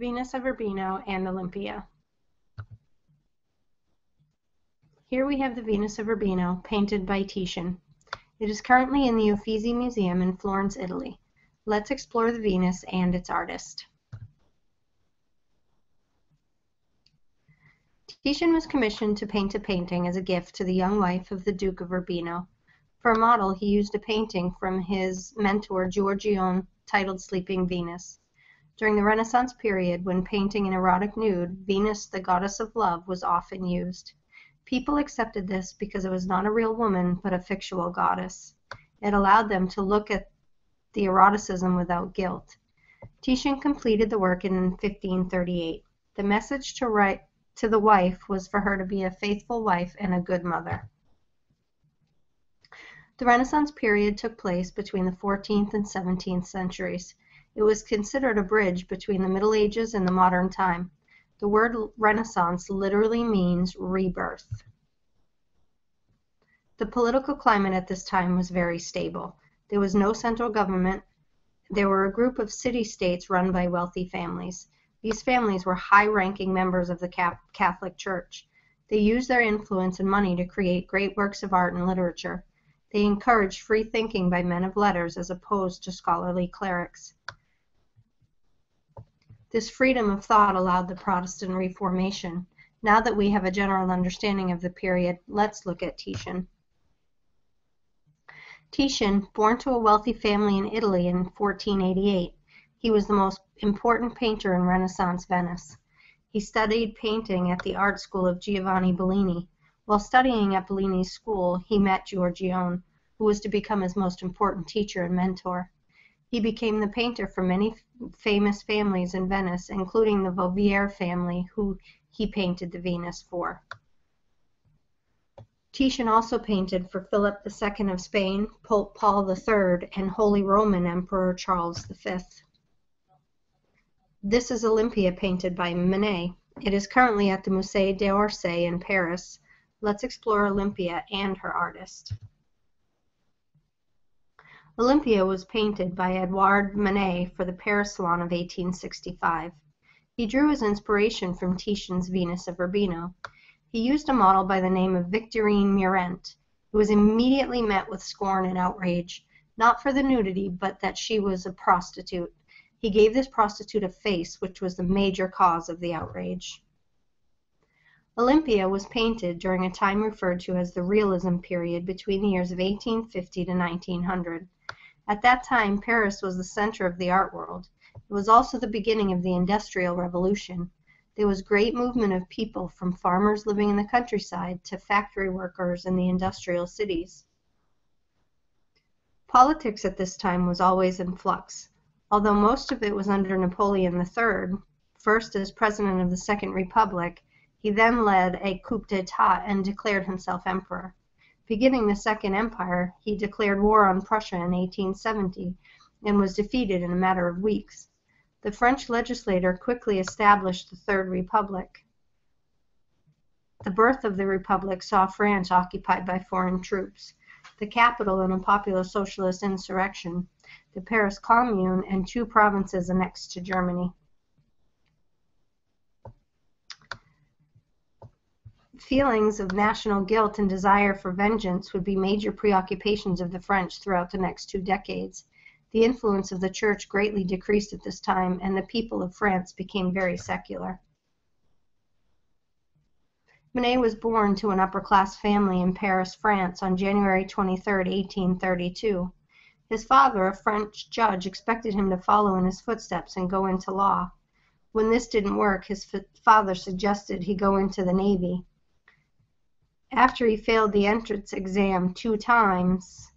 Venus of Urbino, and Olympia. Here we have the Venus of Urbino, painted by Titian. It is currently in the Uffizi Museum in Florence, Italy. Let's explore the Venus and its artist. Titian was commissioned to paint a painting as a gift to the young wife of the Duke of Urbino. For a model, he used a painting from his mentor Giorgione titled Sleeping Venus. During the Renaissance period, when painting an erotic nude, Venus, the goddess of love, was often used. People accepted this because it was not a real woman, but a fictional goddess. It allowed them to look at the eroticism without guilt. Titian completed the work in 1538. The message to the wife was for her to be a faithful wife and a good mother. The Renaissance period took place between the 14th and 17th centuries. It was considered a bridge between the Middle Ages and the modern time. The word Renaissance literally means rebirth. The political climate at this time was very stable. There was no central government. There were a group of city-states run by wealthy families. These families were high-ranking members of the Catholic Church. They used their influence and money to create great works of art and literature. They encouraged free thinking by men of letters as opposed to scholarly clerics. This freedom of thought allowed the Protestant Reformation. Now that we have a general understanding of the period, let's look at Titian. Titian, born to a wealthy family in Italy in 1488, he was the most important painter in Renaissance Venice. He studied painting at the art school of Giovanni Bellini. While studying at Bellini's school, he met Giorgione, who was to become his most important teacher and mentor. He became the painter for many famous families in Venice, including the Vovier family, who he painted the Venus for. Titian also painted for Philip II of Spain, Pope Paul III, and Holy Roman Emperor Charles V. This is Olympia, painted by Manet. It is currently at the Musée d'Orsay in Paris. Let's explore Olympia and her artist. Olympia was painted by Edouard Manet for the Paris Salon of 1865. He drew his inspiration from Titian's Venus of Urbino. He used a model by the name of Victorine Meurent, who was immediately met with scorn and outrage, not for the nudity, but that she was a prostitute. He gave this prostitute a face, which was the major cause of the outrage. Olympia was painted during a time referred to as the Realism period between the years of 1850 to 1900. At that time, Paris was the center of the art world. It was also the beginning of the Industrial Revolution. There was great movement of people, from farmers living in the countryside to factory workers in the industrial cities. Politics at this time was always in flux. Although most of it was under Napoleon III, first as president of the Second Republic, he then led a coup d'etat and declared himself emperor. Beginning the Second Empire, he declared war on Prussia in 1870 and was defeated in a matter of weeks. The French legislature quickly established the Third Republic. The birth of the Republic saw France occupied by foreign troops, the capital in a popular socialist insurrection, the Paris Commune, and 2 provinces annexed to Germany. Feelings of national guilt and desire for vengeance would be major preoccupations of the French throughout the next 2 decades. The influence of the church greatly decreased at this time, and the people of France became very secular. Manet was born to an upper-class family in Paris, France, on January 23, 1832. His father, a French judge, expected him to follow in his footsteps and go into law. When this didn't work, his father suggested he go into the Navy. After he failed the entrance exam 2 times,